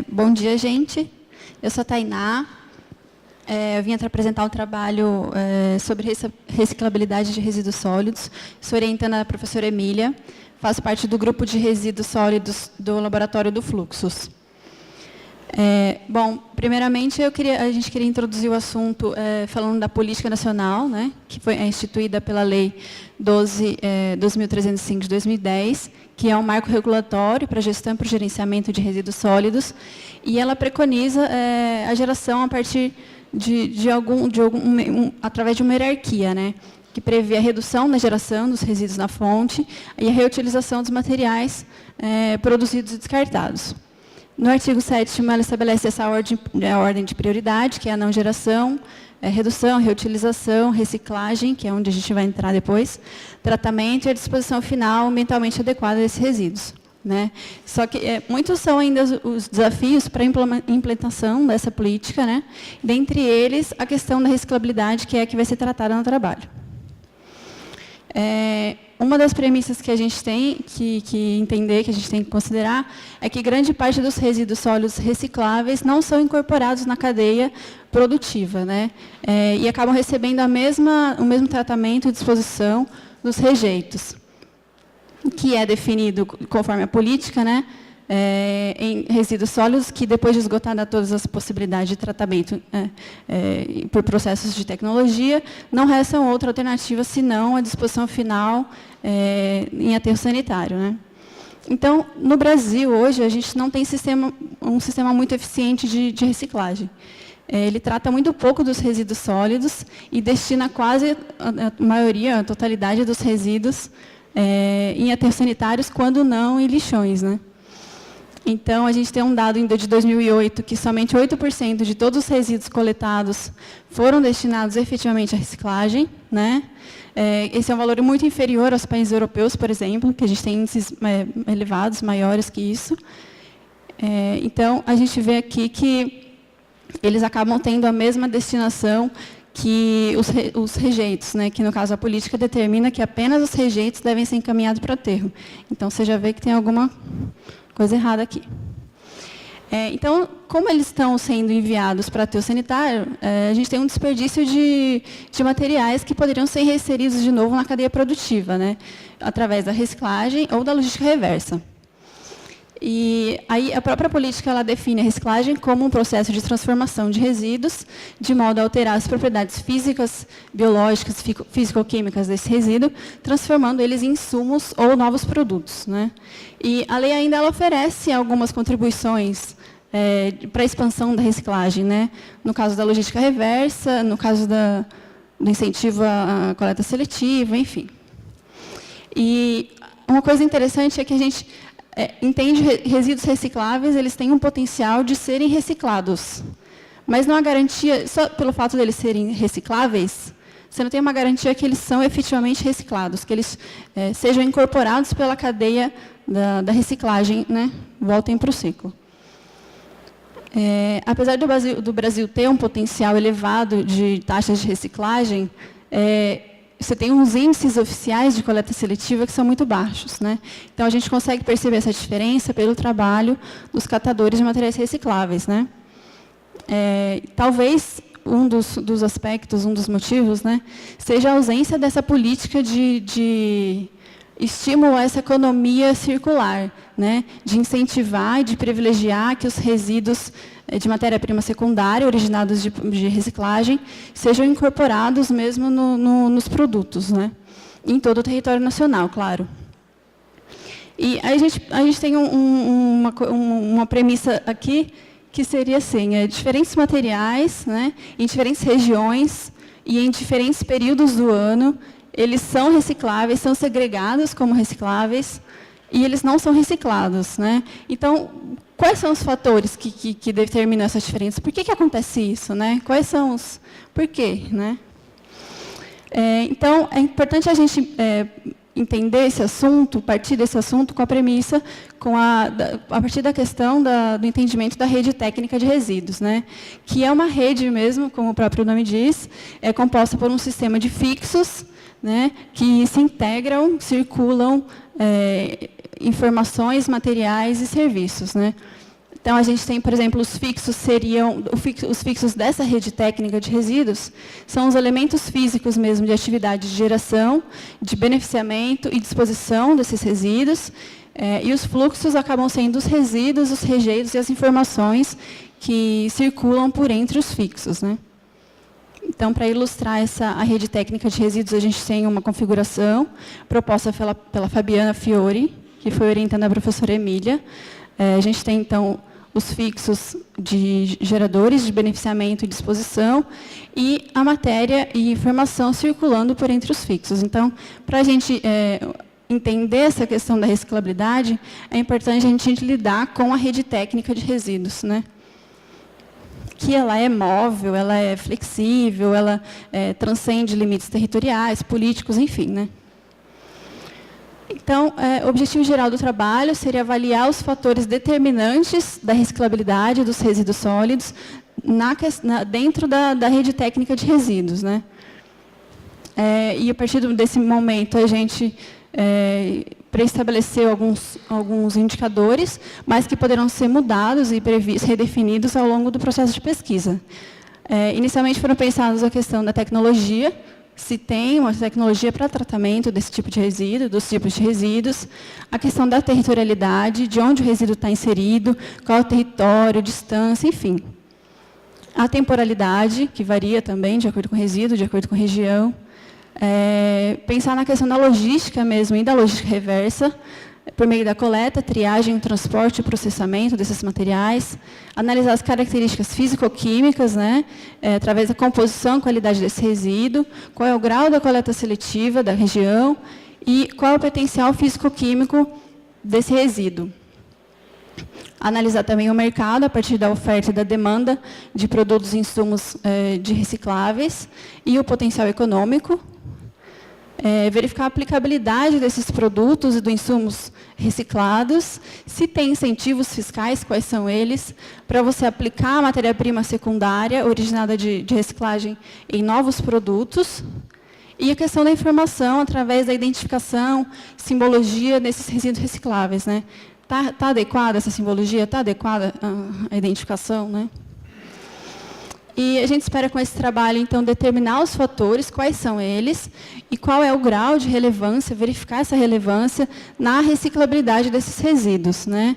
Bom dia, gente. Eu sou a Tainá. Eu vim apresentar um trabalho sobre reciclabilidade de resíduos sólidos. Sou orientando a professora Emília. Faço parte do grupo de resíduos sólidos do Laboratório do Fluxus. Bom, primeiramente, a gente queria introduzir o assunto falando da política nacional, né, que foi instituída pela Lei 12.305 de 2010, que é um marco regulatório para a gestão e para o gerenciamento de resíduos sólidos, e ela preconiza a geração a partir através de uma hierarquia, né, que prevê a redução da geração dos resíduos na fonte e a reutilização dos materiais produzidos e descartados. No artigo 7º, ela estabelece essa ordem de prioridade, que é a não geração, redução, reutilização, reciclagem, que é onde a gente vai entrar depois, tratamento e a disposição final ambientalmente adequada desses resíduos, né? Só que muitos são ainda os desafios para a implementação dessa política, né? Dentre eles, a questão da reciclabilidade, que é a que vai ser tratada no trabalho. Uma das premissas que a gente tem que entender, que a gente tem que considerar, é que grande parte dos resíduos sólidos recicláveis não são incorporados na cadeia produtiva, né? E acabam recebendo o mesmo tratamento e disposição dos rejeitos, que é definido conforme a política, né? Em resíduos sólidos que, depois de esgotada todas as possibilidades de tratamento por processos de tecnologia, não restam outra alternativa senão a disposição final em aterro sanitário, né? Então, no Brasil, hoje, a gente não tem um sistema muito eficiente de reciclagem. Ele trata muito pouco dos resíduos sólidos e destina quase a maioria, a totalidade dos resíduos em aterros sanitários, quando não em lixões, né? Então, a gente tem um dado ainda de 2008, que somente 8% de todos os resíduos coletados foram destinados efetivamente à reciclagem, né? Esse é um valor muito inferior aos países europeus, por exemplo, que a gente tem índices elevados, maiores que isso. Então, a gente vê aqui que eles acabam tendo a mesma destinação que os rejeitos, né? Que, no caso, a política determina que apenas os rejeitos devem ser encaminhados para o aterro. Então, você já vê que tem alguma coisa errada aqui. Então, como eles estão sendo enviados para aterro sanitário, a gente tem um desperdício de materiais que poderiam ser reinseridos de novo na cadeia produtiva, né, através da reciclagem ou da logística reversa. E aí a própria política ela define a reciclagem como um processo de transformação de resíduos, de modo a alterar as propriedades físicas, biológicas, físico-químicas desse resíduo, transformando eles em insumos ou novos produtos, né? E a lei ainda ela oferece algumas contribuições para a expansão da reciclagem, né? No caso da logística reversa, no caso do incentivo à coleta seletiva, enfim. E uma coisa interessante é que a gente entende resíduos recicláveis, eles têm um potencial de serem reciclados. Mas não há garantia, só pelo fato de eles serem recicláveis, você não tem uma garantia que eles são efetivamente reciclados, que eles sejam incorporados pela cadeia da reciclagem, né, voltem para o ciclo. Apesar do Brasil ter um potencial elevado de taxas de reciclagem, você tem uns índices oficiais de coleta seletiva que são muito baixos, né? Então, a gente consegue perceber essa diferença pelo trabalho dos catadores de materiais recicláveis, né? Talvez um dos aspectos, um dos motivos, né, seja a ausência dessa política de estímulo a essa economia circular, né, de incentivar e de privilegiar que os resíduos de matéria-prima secundária, originados de reciclagem, sejam incorporados mesmo nos produtos, né, em todo o território nacional, claro. E aí a gente tem uma premissa aqui, que seria assim, diferentes materiais, né, em diferentes regiões e em diferentes períodos do ano, eles são recicláveis, são segregados como recicláveis, e eles não são reciclados, né? Então, quais são os fatores que determinam essas diferenças? Por que acontece isso, né? Quais são os... Por quê, né? Então, é importante a gente entender esse assunto, partir desse assunto com a premissa, a partir da questão do entendimento da rede técnica de resíduos, né? Que é uma rede mesmo, como o próprio nome diz, é composta por um sistema de fixos, né, que se integram, circulam informações, materiais e serviços, né? Então, a gente tem, por exemplo, os fixos dessa rede técnica de resíduos são os elementos físicos mesmo de atividade de geração, de beneficiamento e disposição desses resíduos, e os fluxos acabam sendo os resíduos, os rejeitos e as informações que circulam por entre os fixos, né? Então, para ilustrar a rede técnica de resíduos, a gente tem uma configuração proposta pela Fabiana Fiore, que foi orientando a professora Emília. A gente tem, então, os fixos de geradores de beneficiamento e disposição e a matéria e informação circulando por entre os fixos. Então, para a gente entender essa questão da reciclabilidade, é importante a gente lidar com a rede técnica de resíduos, né? Que ela é móvel, ela é flexível, ela transcende limites territoriais, políticos, enfim, né? Então, o objetivo geral do trabalho seria avaliar os fatores determinantes da reciclabilidade dos resíduos sólidos dentro da rede técnica de resíduos, né? E, a partir desse momento, a gente pré-estabeleceu alguns indicadores, mas que poderão ser mudados e redefinidos ao longo do processo de pesquisa. Inicialmente, foram pensados a questão da tecnologia, se tem uma tecnologia para tratamento desse tipo de resíduo, dos tipos de resíduos, a questão da territorialidade, de onde o resíduo está inserido, qual é o território, distância, enfim. A temporalidade, que varia também de acordo com o resíduo, de acordo com a região. Pensar na questão da logística mesmo e da logística reversa, por meio da coleta, triagem, transporte e processamento desses materiais, analisar as características físico-químicas, né, através da composição e qualidade desse resíduo, qual é o grau da coleta seletiva da região e qual é o potencial físico-químico desse resíduo. Analisar também o mercado a partir da oferta e da demanda de produtos e insumos de recicláveis e o potencial econômico. Verificar a aplicabilidade desses produtos e dos insumos reciclados, se tem incentivos fiscais, quais são eles, para você aplicar a matéria-prima secundária originada de reciclagem em novos produtos, e a questão da informação através da identificação, simbologia desses resíduos recicláveis, né? Tá adequada essa simbologia? Está adequada a identificação, né? E a gente espera, com esse trabalho, então, determinar os fatores, quais são eles, e qual é o grau de relevância, verificar essa relevância na reciclabilidade desses resíduos, né?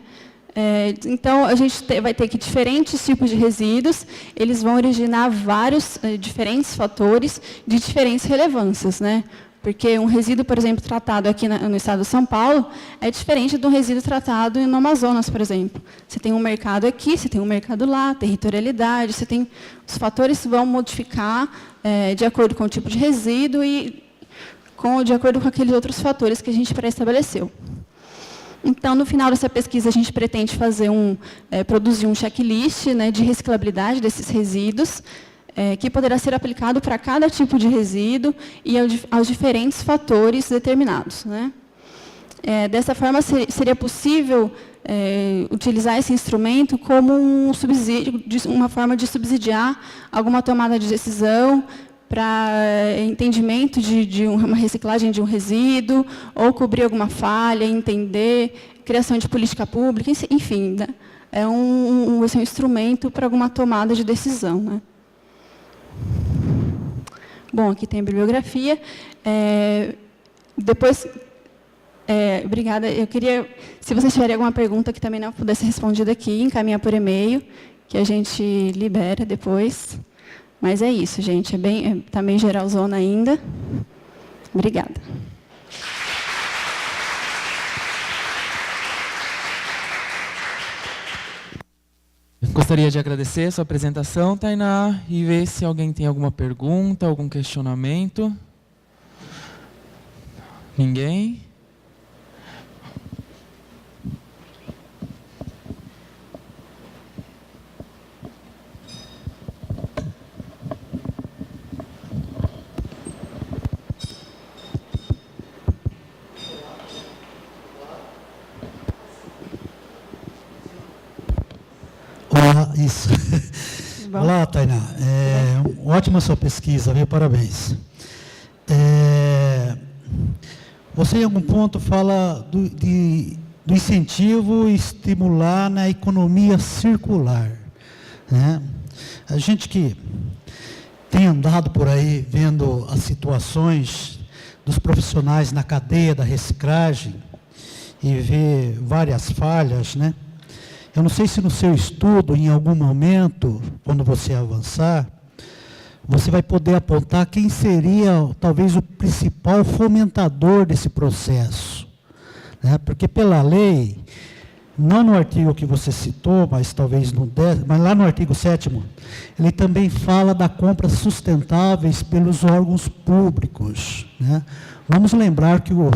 Então, a gente vai ter que diferentes tipos de resíduos, eles vão originar vários diferentes fatores de diferentes relevâncias, né? Porque um resíduo, por exemplo, tratado aqui no estado de São Paulo, é diferente de um resíduo tratado no Amazonas, por exemplo. Você tem um mercado aqui, você tem um mercado lá, territorialidade, você tem... Os fatores vão modificar de acordo com o tipo de resíduo e de acordo com aqueles outros fatores que a gente pré-estabeleceu. Então, no final dessa pesquisa, a gente pretende produzir um checklist, né, de reciclabilidade desses resíduos, que poderá ser aplicado para cada tipo de resíduo e aos diferentes fatores determinados, né? Dessa forma, seria possível utilizar esse instrumento como uma forma de subsidiar alguma tomada de decisão para entendimento de uma reciclagem de um resíduo, ou cobrir alguma falha, entender, criação de política pública, enfim, né? É um instrumento para alguma tomada de decisão, né? Bom, aqui tem a bibliografia. Obrigada. Eu queria, se vocês tiverem alguma pergunta que também não pudesse ser respondida aqui, encaminhar por e-mail, que a gente libera depois. Mas é isso, gente. Está bem geralzona ainda. Obrigada. Gostaria de agradecer a sua apresentação, Tainá, e ver se alguém tem alguma pergunta, algum questionamento. Ninguém? Isso. Olá, Tainá. Ótima sua pesquisa, viu? Parabéns. Você, em algum ponto, fala de do incentivo e estimular na economia circular, né? A gente que tem andado por aí vendo as situações dos profissionais na cadeia da reciclagem e vê várias falhas, né? Eu não sei se no seu estudo, em algum momento, quando você avançar, você vai poder apontar quem seria, talvez, o principal fomentador desse processo, né? Porque pela lei, não no artigo que você citou, mas talvez no 10, mas lá no artigo 7º, ele também fala da compra sustentáveis pelos órgãos públicos, né? Vamos lembrar que o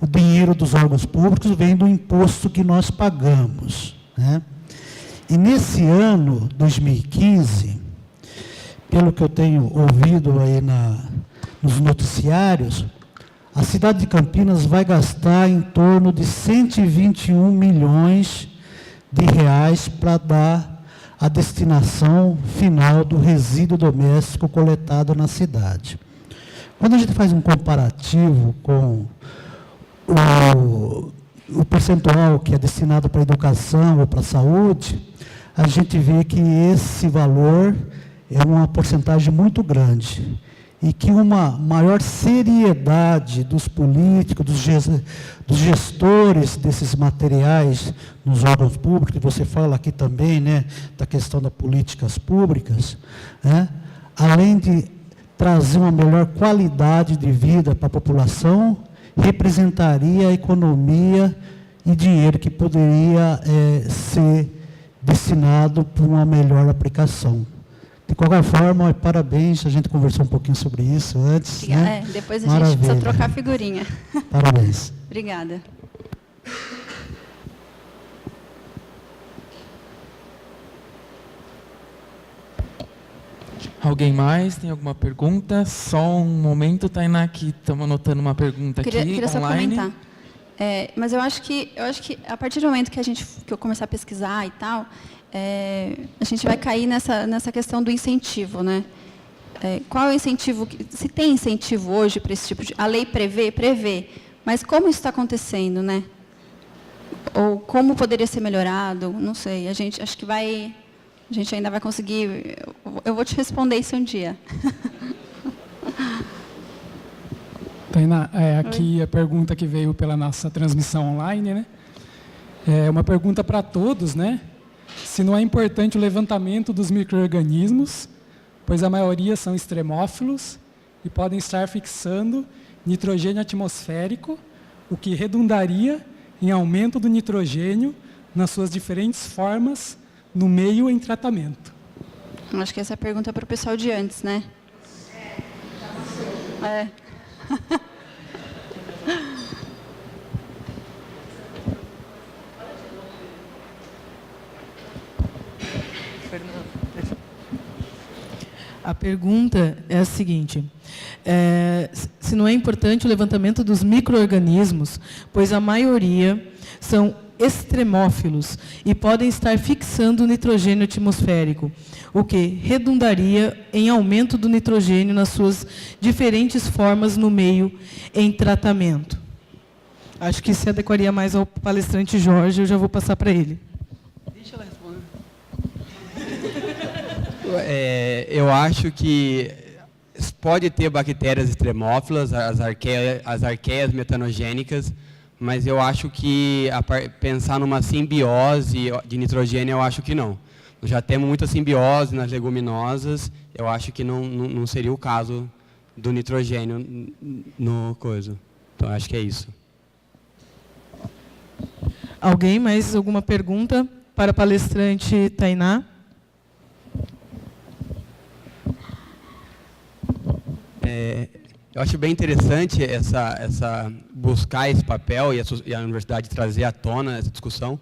dinheiro dos órgãos públicos vem do imposto que nós pagamos, né? E nesse ano, 2015, pelo que eu tenho ouvido aí nos noticiários, a cidade de Campinas vai gastar em torno de 121 milhões de reais para dar a destinação final do resíduo doméstico coletado na cidade. Quando a gente faz um comparativo com o percentual que é destinado para a educação ou para a saúde, a gente vê que esse valor é uma porcentagem muito grande. E que uma maior seriedade dos políticos, dos gestores desses materiais nos órgãos públicos, você fala aqui também, né, da questão das políticas públicas, né, além de trazer uma melhor qualidade de vida para a população, representaria a economia e dinheiro que poderia ser destinado para uma melhor aplicação. De qualquer forma, parabéns, a gente conversou um pouquinho sobre isso antes. Né? Depois a gente precisa trocar figurinha. Parabéns. Obrigada. Alguém mais? Tem alguma pergunta? Só um momento, Tainá, que estamos anotando uma pergunta aqui Queria online. Só comentar. Mas eu acho que a partir do momento que eu começar a pesquisar e tal, a gente vai cair nessa questão do incentivo, né? Qual é o incentivo? Se tem incentivo hoje para esse tipo de... A lei prevê, mas como isso está acontecendo, né? Ou como poderia ser melhorado? Não sei. A gente ainda vai conseguir... Eu vou te responder isso um dia. Tainá, aqui a pergunta que veio pela nossa transmissão online, né? É uma pergunta para todos, né? Se não é importante o levantamento dos micro-organismos, pois a maioria são extremófilos e podem estar fixando nitrogênio atmosférico, o que redundaria em aumento do nitrogênio nas suas diferentes formas no meio em tratamento. Acho que essa é a pergunta para o pessoal de antes, né? A pergunta é a seguinte: se não é importante o levantamento dos micro-organismos, pois a maioria são extremófilos e podem estar fixando o nitrogênio atmosférico, o que redundaria em aumento do nitrogênio nas suas diferentes formas no meio em tratamento. Acho que se adequaria mais ao palestrante Jorge, eu já vou passar para ele. Deixa ela responder. Eu acho que pode ter bactérias extremófilas, as arqueias metanogênicas, mas eu acho que pensar numa simbiose de nitrogênio, eu acho que não. Nós já temos muita simbiose nas leguminosas, eu acho que não seria o caso do nitrogênio no coisa. Então, acho que é isso. Alguém mais alguma pergunta para a palestrante Tainá? Eu acho bem interessante essa buscar esse papel e a universidade trazer à tona essa discussão,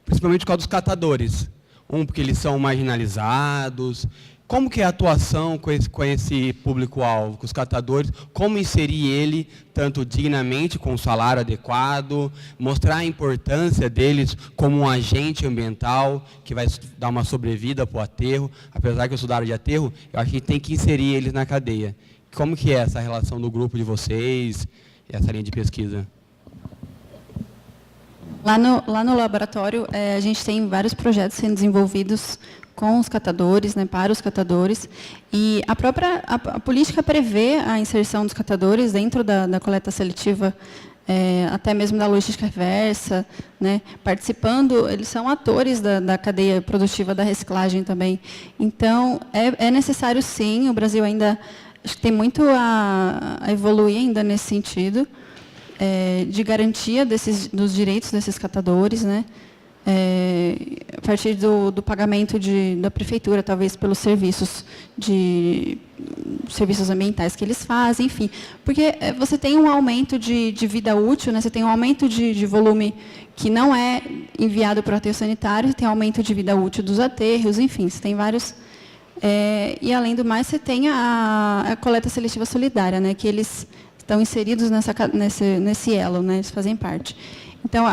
principalmente por causa dos catadores. Porque eles são marginalizados. Como que é a atuação com esse público-alvo, com os catadores? Como inserir ele, tanto dignamente, com um salário adequado, mostrar a importância deles como um agente ambiental que vai dar uma sobrevida para o aterro. Apesar que eu sou da área de aterro, eu acho que tem que inserir eles na cadeia. Como que é essa relação do grupo de vocês, essa linha de pesquisa? Lá no laboratório, a gente tem vários projetos sendo desenvolvidos com os catadores, né, para os catadores, e a política prevê a inserção dos catadores dentro da coleta seletiva, até mesmo da logística reversa, né, participando, eles são atores da cadeia produtiva da reciclagem também. Então, é necessário, sim, o Brasil ainda tem muito a evoluir ainda nesse sentido, de garantia dos direitos desses catadores, né, a partir do pagamento da prefeitura, talvez pelos serviços ambientais que eles fazem, enfim. Porque você tem um aumento de vida útil, né? Você tem um aumento de volume que não é enviado para o aterro sanitário, você tem aumento de vida útil dos aterros, enfim, você tem vários... e, além do mais, você tem a coleta seletiva solidária, né? Que eles estão inseridos nesse elo, né? Eles fazem parte. Então,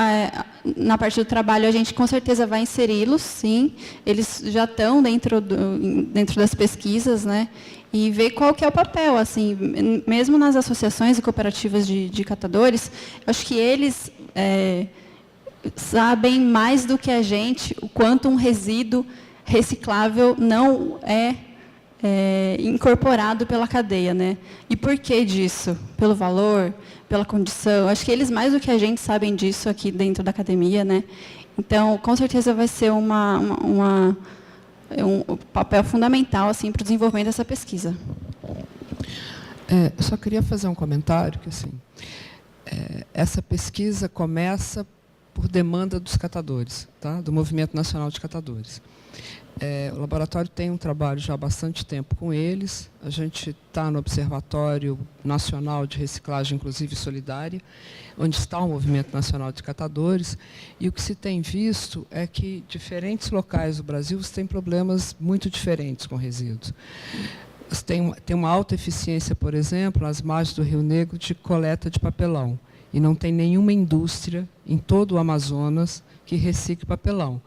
na parte do trabalho, a gente com certeza vai inseri-los, sim. Eles já estão dentro das pesquisas, né? E ver qual que é o papel, assim, mesmo nas associações e cooperativas de catadores, eu acho que eles sabem mais do que a gente o quanto um resíduo reciclável não é incorporado pela cadeia, né? E por que disso? Pelo valor, pela condição? Acho que eles, mais do que a gente, sabem disso aqui dentro da academia, né? Então, com certeza vai ser um papel fundamental assim, para o desenvolvimento dessa pesquisa. Eu só queria fazer um comentário, que assim, essa pesquisa começa por demanda dos catadores, tá? Do Movimento Nacional de Catadores. O laboratório tem um trabalho já há bastante tempo com eles. A gente está no Observatório Nacional de Reciclagem Inclusiva e Solidária, onde está o Movimento Nacional de Catadores, e o que se tem visto é que diferentes locais do Brasil têm problemas muito diferentes com resíduos. Tem uma alta eficiência, por exemplo, nas margens do Rio Negro de coleta de papelão, e não tem nenhuma indústria em todo o Amazonas que recicle papelão.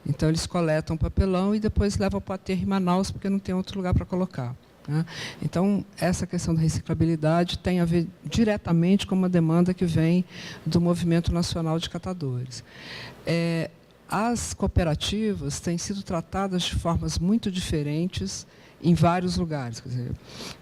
Então, eles coletam papelão e depois levam para o aterro em Manaus, porque não tem outro lugar para colocar, né? Então, essa questão da reciclabilidade tem a ver diretamente com uma demanda que vem do Movimento Nacional de Catadores. As cooperativas têm sido tratadas de formas muito diferentes em vários lugares. Quer dizer,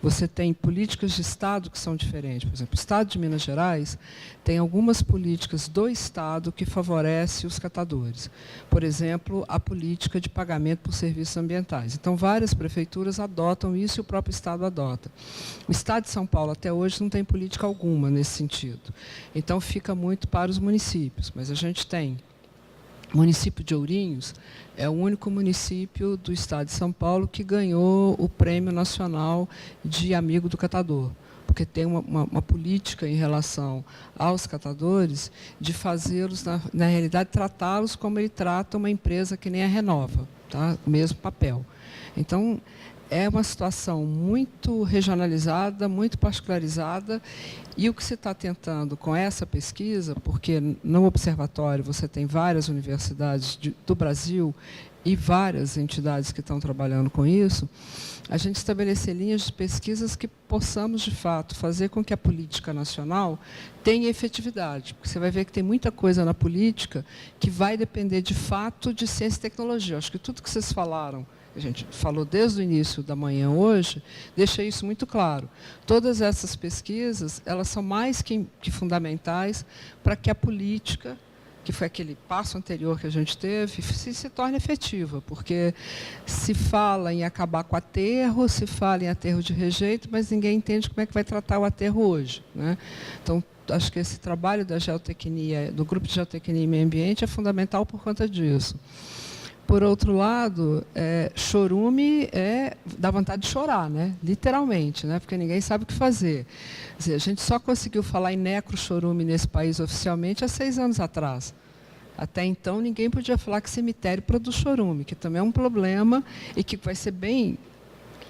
você tem políticas de Estado que são diferentes. Por exemplo, o Estado de Minas Gerais tem algumas políticas do Estado que favorecem os catadores. Por exemplo, a política de pagamento por serviços ambientais. Então, várias prefeituras adotam isso e o próprio Estado adota. O Estado de São Paulo, até hoje, não tem política alguma nesse sentido. Então, fica muito para os municípios. Mas a gente tem o município de Ourinhos, é o único município do estado de São Paulo que ganhou o Prêmio Nacional de Amigo do Catador, porque tem uma política em relação aos catadores de fazê-los, na realidade, tratá-los como ele trata uma empresa que nem a Renova, tá? O mesmo papel. Então, é uma situação muito regionalizada, muito particularizada, e o que se está tentando com essa pesquisa, porque no observatório você tem várias universidades do Brasil e várias entidades que estão trabalhando com isso, a gente estabelecer linhas de pesquisas que possamos, de fato, fazer com que a política nacional tenha efetividade. Porque você vai ver que tem muita coisa na política que vai depender, de fato, de ciência e tecnologia. Acho que tudo que vocês falaram, a gente falou desde o início da manhã hoje, deixa isso muito claro. Todas essas pesquisas, elas são mais que fundamentais para que a política, que foi aquele passo anterior que a gente teve, se torne efetiva, porque se fala em acabar com o aterro, se fala em aterro de rejeito, mas ninguém entende como é que vai tratar o aterro hoje, né? Então, acho que esse trabalho da geotecnia, do Grupo de Geotecnia e Meio Ambiente, é fundamental por conta disso. Por outro lado, chorume dá vontade de chorar, né? Literalmente, né? Porque ninguém sabe o que fazer. Quer dizer, a gente só conseguiu falar em necrochorume nesse país oficialmente há 6 anos atrás. Até então, ninguém podia falar que cemitério produz chorume, que também é um problema e que vai ser bem...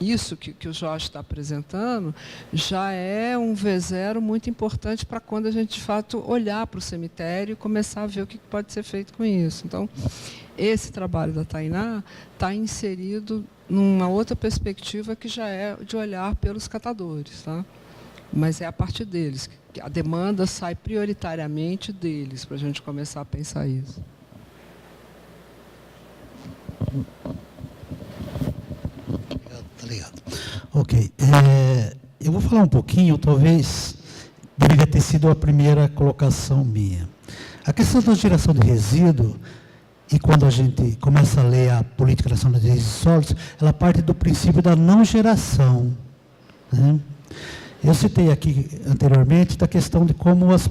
Isso que o Jorge está apresentando já é um V0 muito importante para quando a gente, de fato, olhar para o cemitério e começar a ver o que pode ser feito com isso. Então, esse trabalho da Tainá está inserido numa outra perspectiva que já é de olhar pelos catadores, tá? Mas é a partir deles. que a demanda sai prioritariamente deles, para a gente começar a pensar isso. Tá ligado. Ok. Eu vou falar um pouquinho, talvez deveria ter sido a primeira colocação minha. A questão da geração de resíduo, e quando a gente começa a ler a Política Nacional de Resíduos Sólidos, ela parte do princípio da não geração, né? Eu citei aqui anteriormente da questão de como as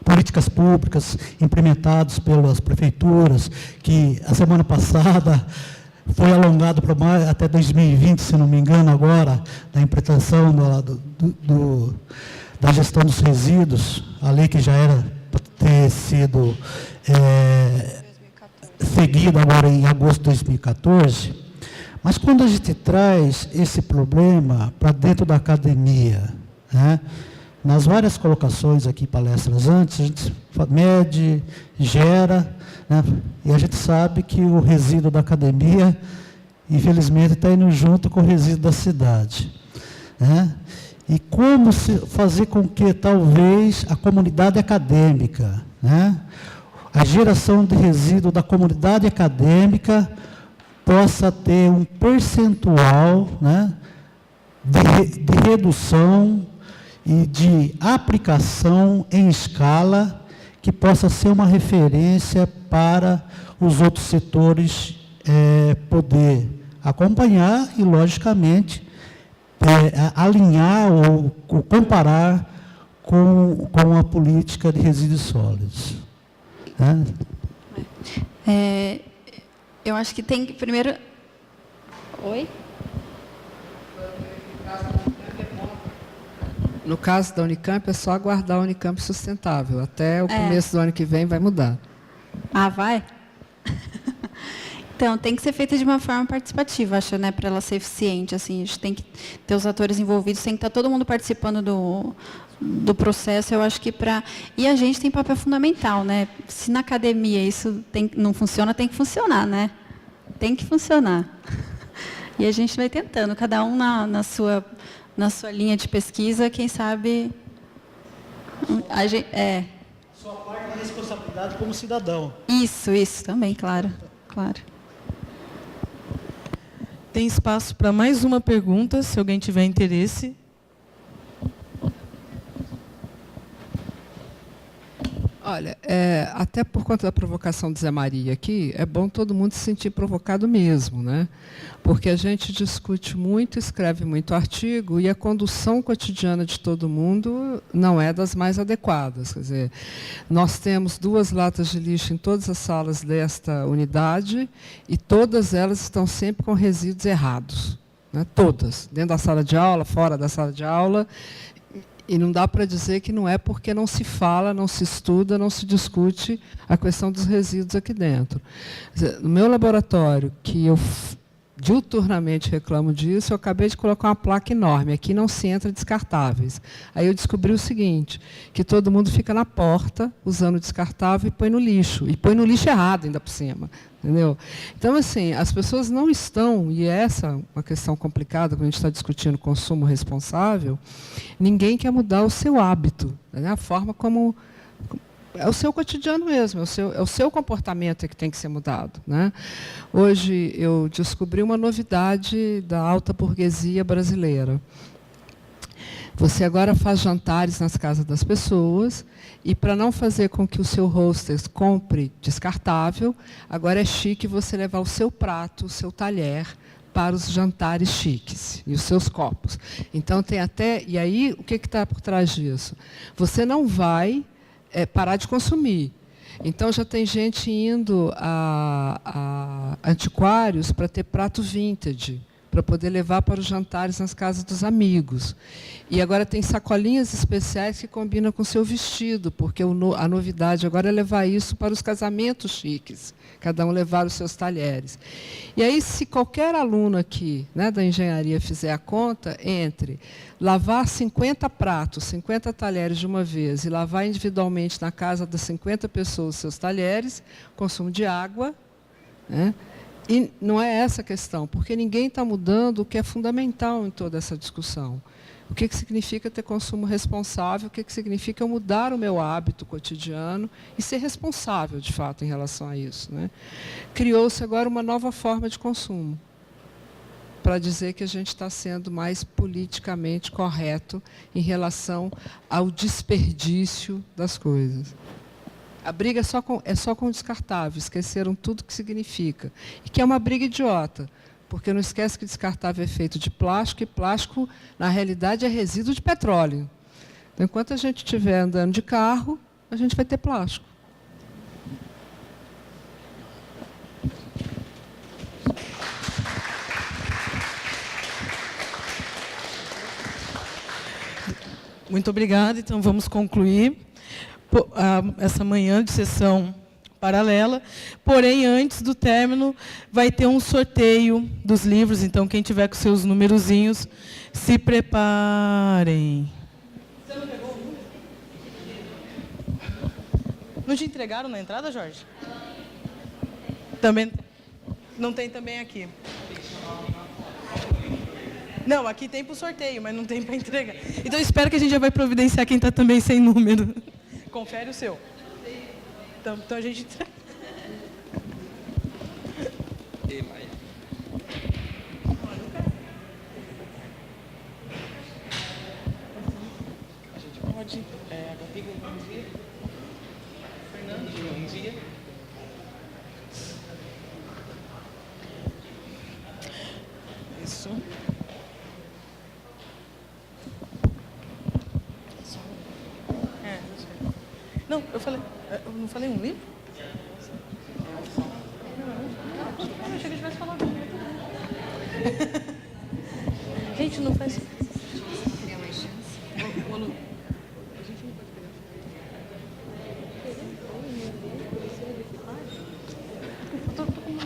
políticas públicas implementadas pelas prefeituras, que a semana passada foi alongado para até 2020, se não me engano, agora, da implementação da gestão dos resíduos, a lei que já era para ter sido seguida agora em agosto de 2014. Mas quando a gente traz esse problema para dentro da academia, né, nas várias colocações aqui, palestras antes, a gente mede, gera, né, e a gente sabe que o resíduo da academia, infelizmente, está indo junto com o resíduo da cidade, né? E como fazer com que, talvez, a comunidade acadêmica, né, a geração de resíduo da comunidade acadêmica possa ter um percentual, né, de redução e de aplicação em escala que possa ser uma referência para os outros setores poder acompanhar e, logicamente, alinhar ou comparar com a política de resíduos sólidos, né? Eu acho que tem que primeiro... Oi? No caso da Unicamp, é só aguardar a Unicamp sustentável. Até o começo do ano que vem vai mudar. Ah, vai? Então, tem que ser feita de uma forma participativa, acho, né, para ela ser eficiente. Assim, a gente tem que ter os atores envolvidos, tem que estar todo mundo participando do processo, eu acho que para... E a gente tem papel fundamental, né? Se na academia isso não funciona, tem que funcionar, né? Tem que funcionar. E a gente vai tentando, cada um na sua linha de pesquisa, quem sabe... Sua parte de responsabilidade como cidadão. Isso também, claro. Tem espaço para mais uma pergunta, se alguém tiver interesse. Olha, até por conta da provocação do Zé Maria aqui, é bom todo mundo se sentir provocado mesmo, né? Porque a gente discute muito, escreve muito artigo, e a condução cotidiana de todo mundo não é das mais adequadas. Quer dizer, nós temos 2 latas de lixo em todas as salas desta unidade, e todas elas estão sempre com resíduos errados, né? Todas, dentro da sala de aula, fora da sala de aula. E não dá para dizer que não é porque não se fala, não se estuda, não se discute a questão dos resíduos aqui dentro. No meu laboratório, que eu diuturnamente reclamo disso, eu acabei de colocar uma placa enorme, aqui não se entra descartáveis. Aí eu descobri o seguinte, que todo mundo fica na porta, usando o descartável, e põe no lixo errado ainda por cima. Entendeu? Então, assim, as pessoas não estão, e essa é uma questão complicada, quando a gente está discutindo consumo responsável, ninguém quer mudar o seu hábito, né? A forma como... É o seu cotidiano mesmo, é o seu comportamento que tem que ser mudado, né? Hoje eu descobri uma novidade da alta burguesia brasileira. Você agora faz jantares nas casas das pessoas, e para não fazer com que o seu hostess compre descartável, agora é chique você levar o seu prato, o seu talher, para os jantares chiques, e os seus copos. Então, tem até... E aí, o que está por trás disso? Você não vai parar de consumir. Então, já tem gente indo a antiquários para ter prato vintage, para poder levar para os jantares nas casas dos amigos. E agora tem sacolinhas especiais que combinam com o seu vestido, porque a novidade agora é levar isso para os casamentos chiques, cada um levar os seus talheres. E aí, se qualquer aluno aqui, né, da engenharia fizer a conta, entre lavar 50 pratos, 50 talheres de uma vez, e lavar individualmente na casa das 50 pessoas os seus talheres, consumo de água, né, E não é essa a questão, porque ninguém está mudando o que é fundamental em toda essa discussão. O que significa ter consumo responsável, o que significa eu mudar o meu hábito cotidiano e ser responsável, de fato, em relação a isso, né? Criou-se agora uma nova forma de consumo, para dizer que a gente está sendo mais politicamente correto em relação ao desperdício das coisas. A briga é só com o descartável, esqueceram tudo o que significa. E que é uma briga idiota, porque não esquece que descartável é feito de plástico, e plástico, na realidade, é resíduo de petróleo. Então, enquanto a gente estiver andando de carro, a gente vai ter plástico. Muito obrigada. Então, vamos concluir essa manhã de sessão paralela. Porém, antes do término, vai ter um sorteio dos livros. Então, quem tiver com seus numerozinhos, se preparem. Você não pegou o número? Não te entregaram na entrada, Jorge? Também não tem também aqui. Não, aqui tem para o sorteio, mas não tem para entregar. Então, espero que a gente já vai providenciar quem está também sem número. Confere o seu. Então a gente... A gente pode... A Gabi, bom dia. Fernando, bom dia. Isso. Não, eu não falei um livro? Eu achei que tivesse falado. Gente, não faz... Quer mais chance? Ô, Lu, a gente não pode pegar. Eu tô com uma...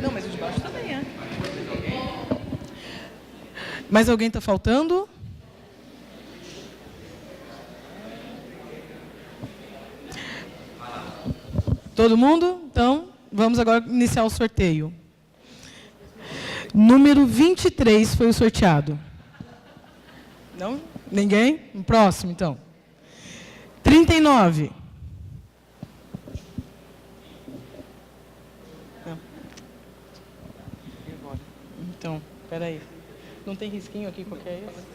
Não, mas o de baixo também é. Mais alguém está faltando? Todo mundo? Então, vamos agora iniciar o sorteio. Número 23 foi o sorteado. Não? Ninguém? Próximo, então. 39. Então, espera aí. Não tem risquinho aqui qualquer isso?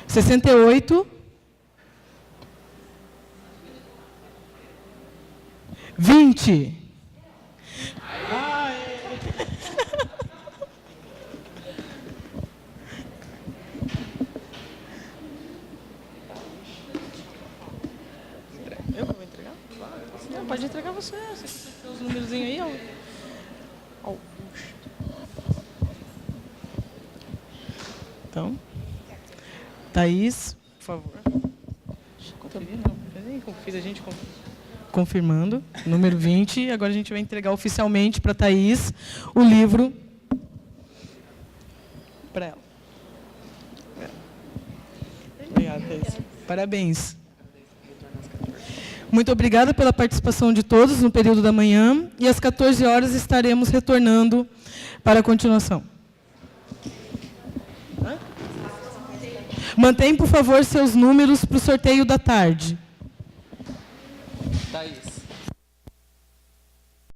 68. 20. Eu vou entregar? Não, pode entregar você. Você tem os númerozinhos aí, ó. Então, Thaís, por favor. Conferir, não. Confira, a gente confirmando. Número 20. Agora a gente vai entregar oficialmente para a Thaís o livro para ela. Obrigada, Thaís. Parabéns. Muito obrigada pela participação de todos no período da manhã. E às 14 horas estaremos retornando para a continuação. Mantém, por favor, seus números para o sorteio da tarde. Tá aí.